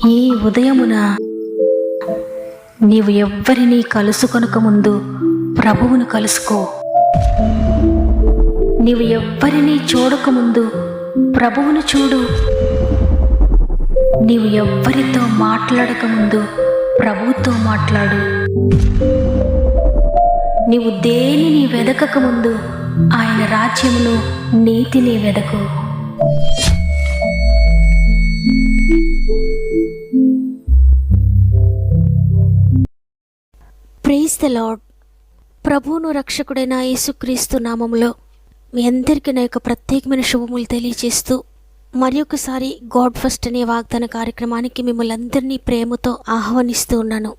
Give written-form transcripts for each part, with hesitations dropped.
ఈ ఉదయమున నీవు ఎవ్వరినీ కలుసుకొనక ముందు ప్రభువును కలుసుకో. నీవు ఎవ్వరినీ చూడకముందు ప్రభువును చూడు. నీవు ఎవ్వరితో మాట్లాడకముందు ప్రభువుతో మాట్లాడు. నీవు దేనిని వెదకకముందు ఆయన రాజ్యమును నీతిని వెదకు. Praise the lord. ప్రభువును రక్షకుడైన యేసుక్రీస్తు నామములో మీ అందరికీ నా యొక్క ప్రత్యేకమైన శుభములు తెలియజేస్తూ మరొకసారి గాడ్ ఫస్ట్ అనే వాగ్దాన కార్యక్రమానికి మిమ్మల్ని అందరినీ ప్రేమతో ఆహ్వానిస్తూ ఉన్నాను.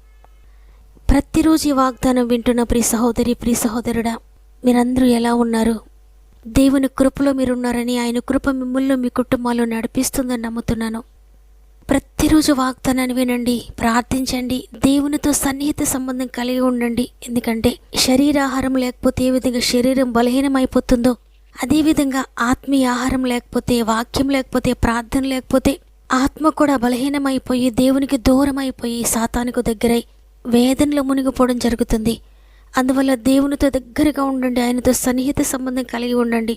ప్రతిరోజు ఈ వాగ్దానం వింటున్న ప్రియ సహోదరి, ప్రియ సహోదరుడా, మీరందరూ ఎలా ఉన్నారు? దేవుని కృపలో మీరున్నారని, ఆయన కృప మిమ్మల్ని మీ కుటుంబాల్లో నడిపిస్తుందని నమ్ముతున్నాను. ప్రతిరోజు వాగ్దానాన్ని వినండి, ప్రార్థించండి, దేవునితో సన్నిహిత సంబంధం కలిగి ఉండండి. ఎందుకంటే శరీరాహారం లేకపోతే ఏ విధంగా శరీరం బలహీనమైపోతుందో, అదేవిధంగా ఆత్మీయ ఆహారం లేకపోతే, వాక్యం లేకపోతే, ప్రార్థన లేకపోతే ఆత్మ కూడా బలహీనమైపోయి దేవునికి దూరం అయిపోయి సాతానుకు దగ్గరై వేదనలో మునిగిపోవడం జరుగుతుంది. అందువల్ల దేవునితో దగ్గరగా ఉండండి, ఆయనతో సన్నిహిత సంబంధం కలిగి ఉండండి.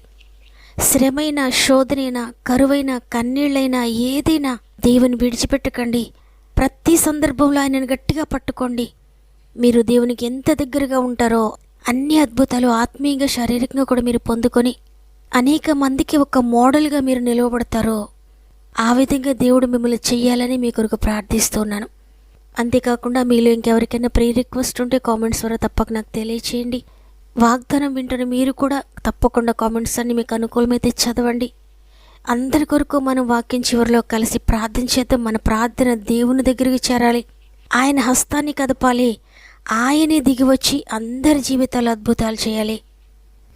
శ్రమైన, శోధనైనా, కరువైన, కన్నీళ్ళైనా, ఏదైనా దేవుని విడిచిపెట్టకండి. ప్రతి సందర్భంలో ఆయనను గట్టిగా పట్టుకోండి. మీరు దేవునికి ఎంత దగ్గరగా ఉంటారో అన్ని అద్భుతాలు ఆత్మీయంగా, శారీరకంగా కూడా మీరు పొందుకొని అనేక మందికి ఒక మోడల్గా మీరు నిలవబడతారో ఆ విధంగా దేవుడు మిమ్మల్ని చెయ్యాలని మీ కొరకు ప్రార్థిస్తున్నాను. అంతేకాకుండా మీలో ఇంకెవరికైనా ప్రే రిక్వెస్ట్ ఉంటే కామెంట్స్ ద్వారా తప్పక నాకు తెలియచేయండి. వాగ్దానం వింటున్న మీరు కూడా తప్పకుండా కామెంట్స్ అన్ని మీకు అనుకూలమైతే చదవండి. అందరి కొరకు మనం వాక్యం చివరిలో కలిసి ప్రార్థించేద్దాం. మన ప్రార్థన దేవుని దగ్గరికి చేరాలి, ఆయన హస్తాన్ని కదపాలి, ఆయనే దిగివచ్చి అందరి జీవితాలు అద్భుతాలు చేయాలి.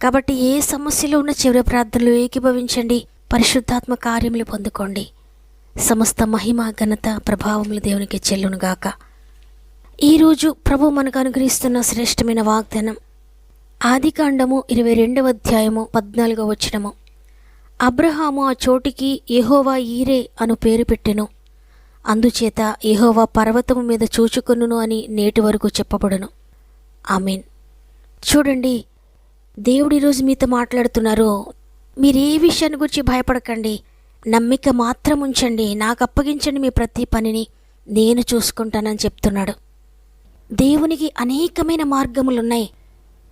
కాబట్టి ఏ సమస్యలో ఉన్న చివరి ప్రార్థనలు ఏకీభవించండి, పరిశుద్ధాత్మ కార్యములు పొందుకోండి. సమస్త మహిమ, ఘనత, ప్రభావములు దేవునికి చెల్లునుగాక. ఈరోజు ప్రభు మనకు అనుగ్రహిస్తున్న శ్రేష్టమైన వాగ్దానం ఆదికాండము 22వ అధ్యాయము 14వ వచనము. అబ్రహాము ఆ చోటికి యెహోవా ఈరే అను పేరు పెట్టెను. అందుచేత యెహోవా పర్వతము మీద చూచుకొనును అని నేటి వరకు చెప్పబడును. ఆమేన్. చూడండి, దేవుడు ఈరోజు మీతో మాట్లాడుతున్నారు. మీరు ఏ విషయాన్ని గురించి భయపడకండి, నమ్మిక మాత్రం ఉంచండి, నాకు అప్పగించండి మీ ప్రతి పనిని, నేను చూసుకుంటానని చెప్తున్నాడు. దేవునికి అనేకమైన మార్గములున్నాయి.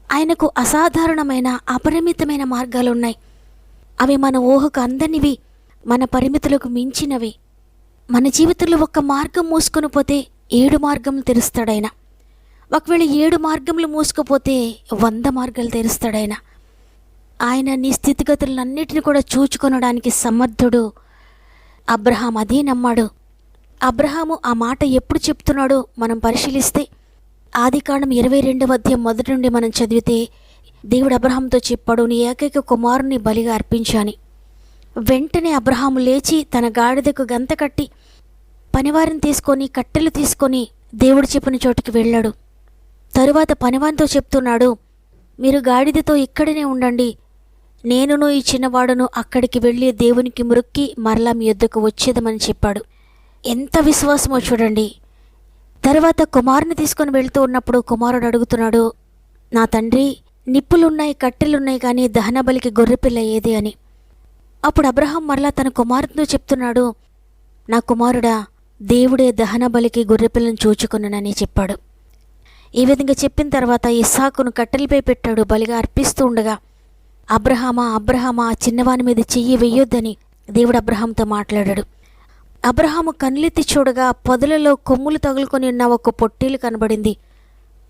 ఆయనకు అసాధారణమైన, అపరిమితమైన మార్గాలున్నాయి. అవి మన ఊహకు అందనివి, మన పరిమితులకు మించినవి. మన జీవితంలో ఒక్క మార్గం మూసుకొని పోతే 7 మార్గములు తెరుస్తాడాయన. ఒకవేళ 7 మార్గములు మూసుకుపోతే 100 మార్గాలు తెరుస్తాడాయన. ఆయన నీ స్థితిగతులన్నిటిని కూడా చూచుకొనడానికి సమర్థుడు. అబ్రహాం అదే నమ్మాడు. అబ్రహాము ఆ మాట ఎప్పుడు చెప్తున్నాడో మనం పరిశీలిస్తే ఆదికాండం 22వ అధ్యాయం మొదటి నుండి మనం చదివితే దేవుడు అబ్రహాంతో చెప్పాడు, నీ ఏకైక కుమారుని బలిగా అర్పించాని. వెంటనే అబ్రహాము లేచి తన గాడిదకు గంత కట్టి పనివారిని తీసుకొని, కట్టెలు తీసుకొని దేవుడు చెప్పిన చోటికి వెళ్ళాడు. తరువాత పనివారితో చెప్తున్నాడు, మీరు గాడిదతో ఇక్కడనే ఉండండి, నేనును ఈ చిన్నవాడును అక్కడికి వెళ్ళి దేవునికి మొక్కి మరలా మీ యొద్దకు వచ్చేదమని చెప్పాడు. ఎంత విశ్వాసమో చూడండి. తర్వాత కుమారుని తీసుకొని వెళ్తూ ఉన్నప్పుడు కుమారుడు అడుగుతున్నాడు, నా తండ్రి, నిప్పులున్నాయి, కట్టెలున్నాయి, కానీ దహనబలికి గొర్రెపిల్ల ఏది అని. అప్పుడు అబ్రహాం మరలా తన కుమారుడితో చెప్తున్నాడు, నా కుమారుడా, దేవుడే దహనబలికి గొర్రెపిల్లను చూచుకున్నానని చెప్పాడు. ఈ విధంగా చెప్పిన తర్వాత ఇస్సాకును కట్టెలపై పెట్టాడు, బలిగా అర్పిస్తూ ఉండగా అబ్రహామా చిన్నవాని మీద చెయ్యి వెయ్యొద్దని దేవుడు అబ్రహాంతో మాట్లాడాడు. అబ్రహాము కన్నులెత్తి చూడగా పొదలలో కొమ్ములు తగులుకొని ఉన్న ఒక పొట్టేలు కనబడింది.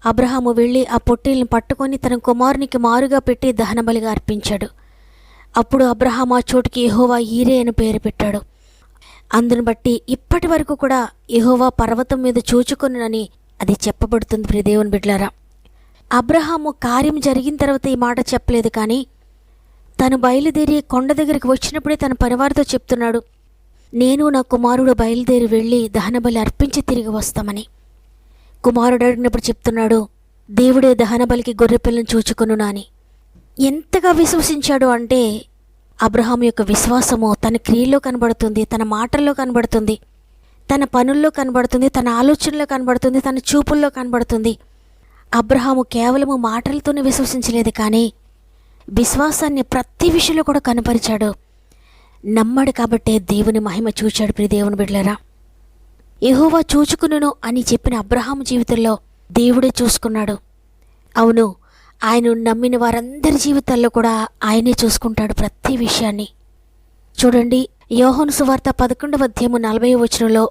అబ్రహాము వెళ్ళి ఆ పొట్టేలుని పట్టుకొని తన కుమారునికి మారుగా పెట్టి దహనబలిగా అర్పించాడు. అప్పుడు అబ్రహాము ఆ చోటుకి యెహోవా ఈరే అని పేరు పెట్టాడు. అందును బట్టి ఇప్పటి వరకు కూడా యెహోవా పర్వతం మీద చూచుకొనునని అది చెప్పబడుతుంది. ప్రియ దేవుని బిడ్డలారా, అబ్రహాము కార్యం జరిగిన తర్వాత ఈ మాట చెప్పలేదు, కానీ తను బయలుదేరి కొండ దగ్గరికి వచ్చినప్పుడే తన పరివారితో చెప్తున్నాడు, నేను నా కుమారుడు బయలుదేరి వెళ్ళి దహనబలి అర్పించి తిరిగి వస్తామని. కుమారుడు అడిగినప్పుడు చెప్తున్నాడు, దేవుడే దహనబలికి గొర్రెపిల్లను చూచుకొనునా అని. ఎంతగా విశ్వసించాడు అంటే అబ్రహాము యొక్క విశ్వాసము తన క్రియల్లో కనబడుతుంది, తన మాటల్లో కనబడుతుంది. తన పనుల్లో కనబడుతుంది, తన ఆలోచనలో కనబడుతుంది, తన చూపుల్లో కనబడుతుంది. అబ్రహాము కేవలము మాటలతోనే విశ్వసించలేదు, కానీ విశ్వాసాన్ని ప్రతి విషయంలో కూడా కనపరిచాడు. నమ్మాడు కాబట్టే దేవుని మహిమ చూచాడు. ప్రియ దేవుని బిడ్డలారా, యెహోవా చూచుకును అని చెప్పిన అబ్రహాము జీవితంలో దేవుడే చూసుకున్నాడు. అవును, ఆయన నమ్మిన వారందరి జీవితాల్లో కూడా ఆయనే చూసుకుంటాడు ప్రతి విషయాన్ని. చూడండి, యోహాను సువార్త 11వ అధ్యాయము 40వ వచనంలో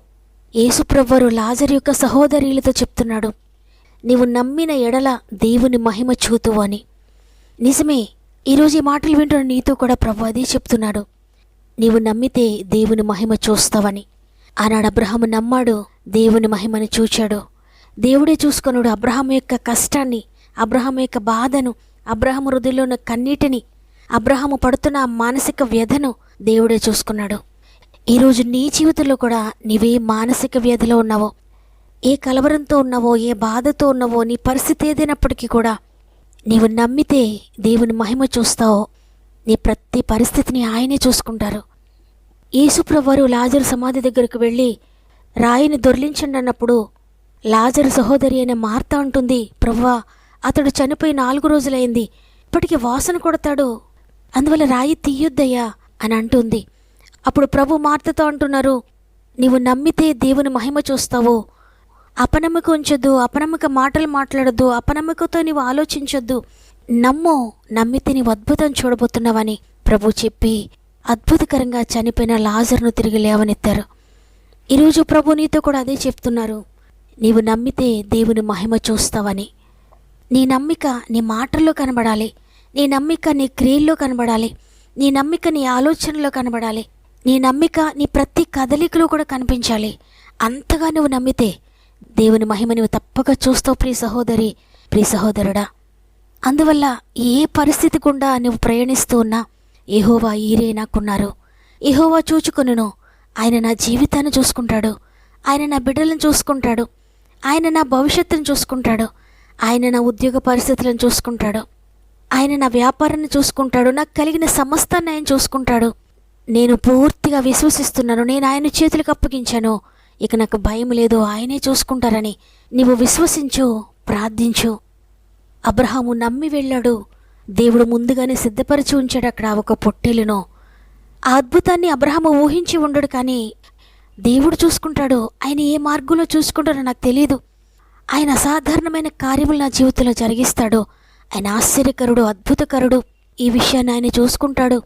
యేసుప్రభువు లాజరు యొక్క సహోదరులతో చెప్తున్నాడు, నీవు నమ్మిన ఎడల దేవుని మహిమ చూతువు అని. నిజమే, ఈరోజు ఈ మాటలు వింటున్న నీతో కూడా ప్రభు అదే చెప్తున్నాడు, నీవు నమ్మితే దేవుని మహిమ చూస్తావని. ఆనాడు అబ్రహాము నమ్మాడు, దేవుని మహిమను చూచాడు. దేవుడే చూసుకున్నాడు అబ్రహాము యొక్క కష్టాన్ని, అబ్రహాము యొక్క బాధను, అబ్రహాము హృదయంలో ఉన్న కన్నీటిని, అబ్రహాము పడుతున్న మానసిక వ్యధను దేవుడే చూసుకున్నాడు. ఈరోజు నీ జీవితంలో కూడా నీవే మానసిక వ్యధలో ఉన్నావో, ఏ కలవరంతో ఉన్నావో, ఏ బాధతో ఉన్నావో, నీ పరిస్థితి ఏదైనప్పటికీ కూడా నీవు నమ్మితే దేవుని మహిమ చూస్తావో, నీ ప్రతి పరిస్థితిని ఆయనే చూసుకుంటారు. యేసుప్రభువారు లాజరు సమాధి దగ్గరకు వెళ్ళి రాయిని దొర్లించండి అన్నప్పుడు లాజరు సహోదరి అయిన మార్తా అంటుంది, ప్రభువా, అతడు చనిపోయి 4 రోజులైంది, ఇప్పటికీ వాసన కొడతాడు, అందువల్ల రాయి తీయొద్దయ్యా అని అంటుంది. అప్పుడు ప్రభు మార్తతో అంటున్నారు, నీవు నమ్మితే దేవుని మహిమ చూస్తావు, అపనమ్మకం ఉంచొద్దు, అపనమ్మక మాటలు మాట్లాడొద్దు, అపనమ్మకంతో నీవు ఆలోచించొద్దు, నమ్మితే నీవు అద్భుతం చూడబోతున్నావని ప్రభు చెప్పి అద్భుతకరంగా చనిపోయిన లాజరును తిరిగి లేవనెత్తారు. ఈరోజు ప్రభు నీతో కూడా అదే చెప్తున్నారు, నీవు నమ్మితే దేవుని మహిమ చూస్తావని. నీ నమ్మిక నీ మాటల్లో కనబడాలి, నీ నమ్మిక నీ క్రియల్లో కనబడాలి, నీ నమ్మిక నీ ఆలోచనలో కనబడాలి, నీ నమ్మిక నీ ప్రతి కదలికలో కూడా కనిపించాలి. అంతగా నువ్వు నమ్మితే దేవుని మహిమ నువ్వు తప్పక చూస్తావు ప్రియ సహోదరి, ప్రియ సహోదరుడా. అందువల్ల ఏ పరిస్థితి గుండా నువ్వు ప్రయాణిస్తూ ఉన్నా యెహోవా ఈరే నాకున్నారు, యెహోవా చూచుకొనును, ఆయన నా జీవితాన్ని చూసుకుంటాడు, ఆయన నా బిడ్డలను చూసుకుంటాడు, ఆయన నా భవిష్యత్తును చూసుకుంటాడు, ఆయన నా ఉద్యోగ పరిస్థితులను చూసుకుంటాడు, ఆయన నా వ్యాపారాన్ని చూసుకుంటాడు, నాకు కలిగిన సమస్తాన్ని ఆయన చూసుకుంటాడు. నేను పూర్తిగా విశ్వసిస్తున్నాను, నేను ఆయన చేతులకు అప్పగించాను, ఇక నాకు భయం లేదు, ఆయనే చూసుకుంటారని నీవు విశ్వసించు, ప్రార్థించు. అబ్రహాము నమ్మి వెళ్ళాడు, దేవుడు ముందుగానే సిద్ధపరిచి ఉంచాడు అక్కడ ఒక పొట్టేలును. ఆ అద్భుతాన్ని అబ్రహాము ఊహించి ఉండడు, కానీ దేవుడు చూసుకుంటాడు. ఆయన ఏ మార్గంలో చూసుకుంటాడో నాకు తెలియదు, ఆయన అసాధారణమైన కార్యములు నా జీవితంలో జరిగిస్తాడు. ఆయన ఆశ్చర్యకరుడు, అద్భుతకరుడు, ఈ విషయాన్ని ఆయన చూసుకుంటాడు.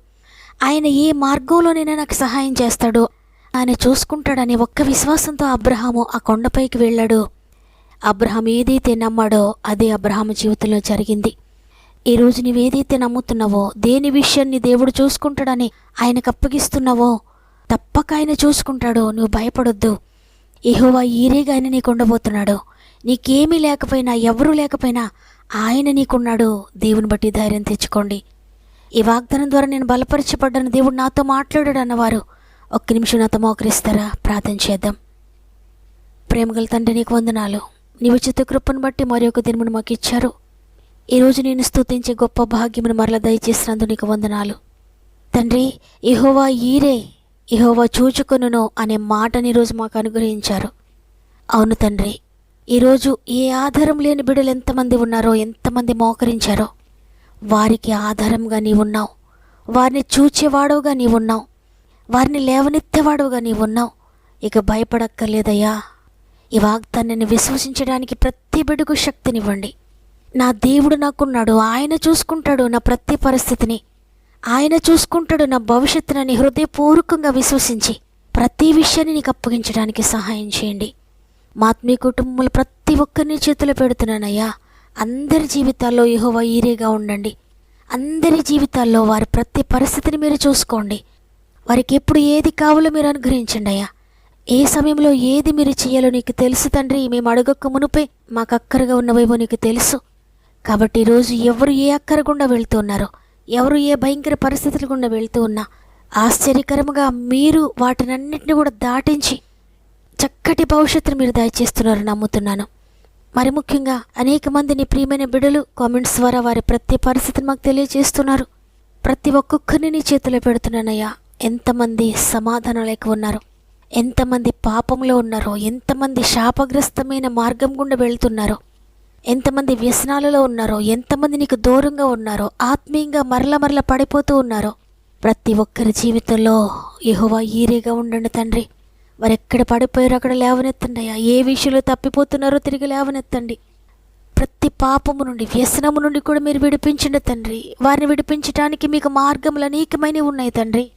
ఆయన ఏ మార్గంలోనైనా నాకు సహాయం చేస్తాడు, ఆయన చూసుకుంటాడని ఒక్క విశ్వాసంతో అబ్రహాము ఆ కొండపైకి వెళ్ళాడు. అబ్రహాం ఏదైతే నమ్మాడో అదే అబ్రహాము జీవితంలో జరిగింది. ఈరోజు నీవేదైతే నమ్ముతున్నావో, దేని విషయాన్ని దేవుడు చూసుకుంటాడని ఆయనకు అప్పగిస్తున్నావో, తప్పక ఆయన చూసుకుంటాడు. నువ్వు భయపడొద్దు. యెహోవా ఈరేగా ఆయన నీకు ఉండబోతున్నాడు. నీకేమీ లేకపోయినా, ఎవరూ లేకపోయినా ఆయన నీకున్నాడు. దేవుని బట్టి ధైర్యం తెచ్చుకోండి. ఈ వాగ్దానం ద్వారా నేను బలపరచబడ్డాను, దేవుడు నాతో మాట్లాడాడు అన్నవారు ఒక్క నిమిషం నాతో మోకరిస్తారా? ప్రార్థన చేద్దాం. ప్రేమగల తండ్రి, నీకు వందనాలు. నీ ఉచిత కృపను బట్టి మరి ఒక దినమును మాకు ఇచ్చారు. ఈరోజు నేను స్తుతించే గొప్ప భాగ్యమును మరలా దయచేసినందుకు నీకు వందనాలు తండ్రి. యెహోవా ఈరే, యెహోవా చూచుకొనును అనే మాటని ఈరోజు మాకు అనుగ్రహించారు. అవును తండ్రి, ఈరోజు ఏ ఆధారం లేని బిడ్డలు ఎంతమంది ఉన్నారో, ఎంతమంది మోకరించారో, వారికి ఆధారంగా నీవున్నావు, వారిని చూచేవాడవుగా నీవున్నావు, వారిని లేవనెత్తేవాడవుగా నీవున్నావు. ఇక భయపడక్కర్లేదయ్యా. ఈ వాగ్దానాన్ని విశ్వసించడానికి ప్రతి బిడ్డకు శక్తినివ్వండి. నా దేవుడు నాకున్నాడు, ఆయన చూసుకుంటాడు నా ప్రతి పరిస్థితిని, ఆయన చూసుకుంటాడు నా భవిష్యత్తునని హృదయపూర్వకంగా విశ్వసించి ప్రతి విషయాన్ని నీకు అప్పగించడానికి సహాయం చేయండి. మా ఆత్మీయ కుటుంబములు ప్రతి ఒక్కరిని చేతిలో పెడుతున్నానయ్యా. అందరి జీవితాల్లో యెహోవా ఈరేగా ఉండండి. అందరి జీవితాల్లో వారి ప్రతి పరిస్థితిని మీరు చూసుకోండి. వారికి ఎప్పుడు ఏది కావాలో మీరు అనుగ్రహించండి అయ్యా. ఏ సమయంలో ఏది మీరు చేయాలో నీకు తెలుసు తండ్రి. మేము అడగక మునుపే మాకు అక్కరగా ఉన్నవేమో నీకు తెలుసు. కాబట్టి ఈరోజు ఎవరు ఏ అక్కర గుండా వెళ్తూ ఉన్నారో, ఎవరు ఏ భయంకర పరిస్థితుల గుండా వెళ్తూ ఉన్నా ఆశ్చర్యకరంగా మీరు వాటినన్నింటినీ కూడా దాటించి చక్కటి భవిష్యత్తును మీరు దయచేస్తున్నారు నమ్ముతున్నాను. మరి ముఖ్యంగా అనేక మంది నీ ప్రియమైన బిడ్డలు కామెంట్స్ ద్వారా వారి ప్రతి పరిస్థితిని మాకు తెలియజేస్తున్నారు. ప్రతి ఒక్కొక్కరిని నీ చేతిలో పెడుతున్నానయ్యా. ఎంతమంది సమాధానం లేక ఉన్నారు, ఎంతమంది పాపంలో ఉన్నారో, ఎంతమంది శాపగ్రస్తమైన మార్గం గుండా వెళ్తున్నారో, ఎంతమంది వ్యసనాలలో ఉన్నారో, ఎంతమంది నీకు దూరంగా ఉన్నారో, ఆత్మీయంగా మరల పడిపోతూ ఉన్నారో, ప్రతి ఒక్కరి జీవితంలో యెహోవా ఈరేగా ఉండండి తండ్రి. వారు ఎక్కడ పడిపోయారో అక్కడ లేవనెత్తండి అయ్యా. ఏ విషయంలో తప్పిపోతున్నారో తిరిగి లేవనెత్తండి. ప్రతి పాపము నుండి, వ్యసనము నుండి కూడా మీరు విడిపించండి తండ్రి. వారిని విడిపించడానికి మీకు మార్గములు అనేకమైనవి ఉన్నాయి తండ్రి.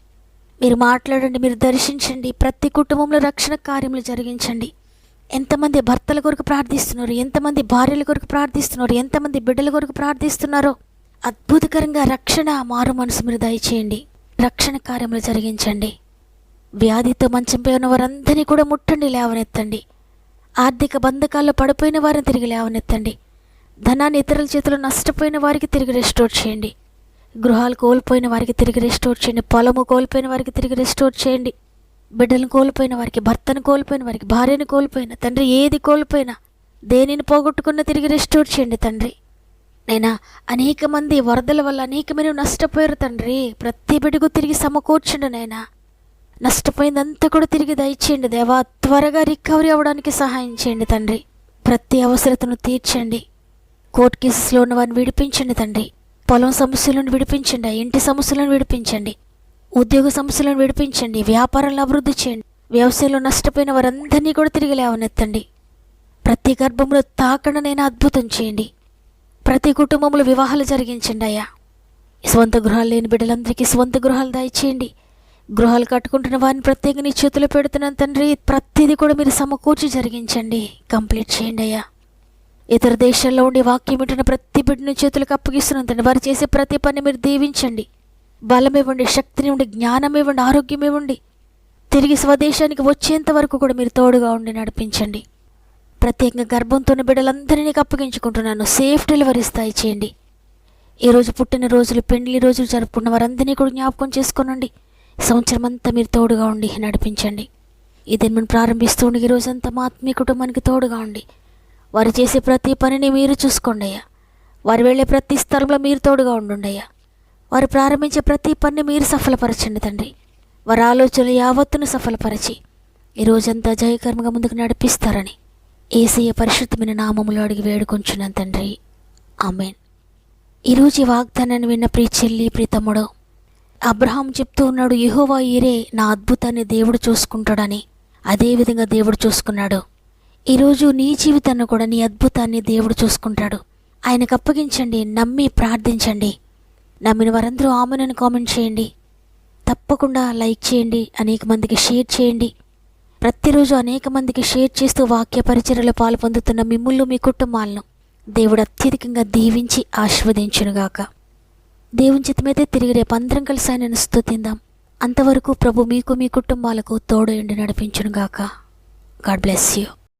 మీరు మాట్లాడండి, మీరు దర్శించండి. ప్రతి కుటుంబంలో రక్షణ కార్యములు జరిగించండి. ఎంతమంది భర్తల కొరకు ప్రార్థిస్తున్నారు, ఎంతమంది భార్యల కొరకు ప్రార్థిస్తున్నారు, ఎంతమంది బిడ్డల కొరకు ప్రార్థిస్తున్నారో అద్భుతకరంగా రక్షణ, మారు మనసు మీరు దయచేయండి. రక్షణ కార్యములు జరిగించండి. వ్యాధితో మంచంపై ఉన్న వారందరినీ కూడా ముట్టండి, లేవనెత్తండి. ఆర్థిక బంధకాల్లో పడిపోయిన వారిని తిరిగి లేవనెత్తండి. ధనాన్ని ఇతరుల చేతిలో నష్టపోయిన వారికి తిరిగి రెస్టోర్ చేయండి. గృహాలు కోల్పోయిన వారికి తిరిగి రెస్టోర్ చేయండి. పొలము కోల్పోయిన వారికి తిరిగి రెస్టోర్ చేయండి. బిడ్డలను కోల్పోయిన వారికి, భర్తను కోల్పోయిన వారికి, భార్యను కోల్పోయిన తండ్రి, ఏది కోల్పోయినా, దేనిని పోగొట్టుకున్న తిరిగి రెస్టోర్ చేయండి తండ్రి. నైనా అనేక మంది వరదల వల్ల అనేకమైన నష్టపోయారు తండ్రి. ప్రతి బిడ్డకు తిరిగి సమకూర్చండి నైనా. నష్టపోయిందంతా కూడా తిరిగి దయచేయండి దేవా. త్వరగా రికవరీ అవ్వడానికి సహాయం చేయండి తండ్రి. ప్రతి అవసరతను తీర్చండి. కోర్టు కేసెస్లో ఉన్న వారిని విడిపించండి తండ్రి. పొలం సమస్యలను విడిపించండి, ఇంటి సమస్యలను విడిపించండి, ఉద్యోగ సమస్యలను విడిపించండి, వ్యాపారాలను అభివృద్ధి చేయండి. వ్యవసాయంలో నష్టపోయిన వారందరినీ కూడా తిరిగి లేవనెత్తండి. ప్రతి గర్భంలో తాకడనైనా అద్భుతం చేయండి. ప్రతి కుటుంబంలో వివాహాలు జరిగించండి అయ్యా. స్వంత గృహాలు లేని బిడ్డలందరికీ స్వంత గృహాలు దయచేయండి. గృహాలు కట్టుకుంటున్న వారిని ప్రత్యేకంగా నీ చేతిలో పెడుతున్నాను తండ్రి. ప్రతిదీ కూడా మీరు సమకూర్చి జరిగించండి, కంప్లీట్ చేయండి అయ్యా. ఇతర దేశాల్లో ఉండి వాక్యం వింటున్న ప్రతి బిడ్డని చేతులకు అప్పగిస్తున్నాను తండ్రి. వారు చేసే ప్రతి పని మీరు దీవించండి. బలం ఇవ్వండి, శక్తిని ఇవ్వండి, జ్ఞానం ఇవ్వండి, ఆరోగ్యం ఇవ్వండి. తిరిగి స్వదేశానికి వచ్చేంత వరకు కూడా మీరు తోడుగా ఉండి నడిపించండి. ప్రత్యేకంగా గర్భంతో ఉన్న బిడ్డలందరినీ అప్పగించుకుంటున్నాను. సేఫ్ డెలివరీస్ దయచేయండి. ఈరోజు పుట్టిన రోజులు, పెండ్లి రోజులు జరుపుకున్న వారందరినీ కూడా జ్ఞాపకం చేసుకోనండి. సంవత్సరం అంతా మీరు తోడుగా ఉండి నడిపించండి. ఇదే మనం ప్రారంభిస్తూ ఉండి ఈ రోజంతా మా ఆత్మీయ కుటుంబానికి తోడుగా ఉండి వారు చేసే ప్రతి పనిని మీరు చూసుకోండి అయ్యా. వారు వెళ్ళే ప్రతి స్థలంలో మీరు తోడుగా ఉండండి అయ్యా. వారు ప్రారంభించే ప్రతి పనిని మీరు సఫలపరచండి తండ్రి. వారి ఆలోచనలు యావత్తును సఫలపరిచి ఈ రోజంతా జయకర్మగా ముందుకు నడిపిస్తారని యేసయ్య పరిశుద్ధమైన నామములో అడిగి వేడుకొంచున్నాను తండ్రి. ఆమేన్. ఈరోజు ఈ వాగ్దానాన్ని విన్న ప్రియ చెల్లి, ప్రియ తమ్ముడు, అబ్రహాం చెప్తూ ఉన్నాడు, యెహోవా ఈరే నా అద్భుతాన్ని దేవుడు చూసుకుంటాడని. అదేవిధంగా దేవుడు చూసుకున్నాడు. ఈరోజు నీ జీవితాన్ని కూడా, నీ అద్భుతాన్ని దేవుడు చూసుకుంటాడు. ఆయనకు అప్పగించండి, నమ్మి ప్రార్థించండి. నమ్మిన వారందరూ ఆమెనని కామెంట్ చేయండి. తప్పకుండా లైక్ చేయండి, అనేక మందికి షేర్ చేయండి. ప్రతిరోజు అనేక మందికి షేర్ చేస్తూ వాక్య పరిచర్యలో పాలు పొందుతున్న మిమ్ముళ్ళు, మీ కుటుంబాలను దేవుడు అత్యధికంగా దీవించి ఆశీర్వదించునుగాక. దేవుని చిత్తమైతే తిరిగి రేపు అందరం కలిసి ఆయనను స్తుతిందాం. అంతవరకు ప్రభు మీకు, మీ కుటుంబాలకు తోడు ఉండి నడిపించునుగాక. God bless you.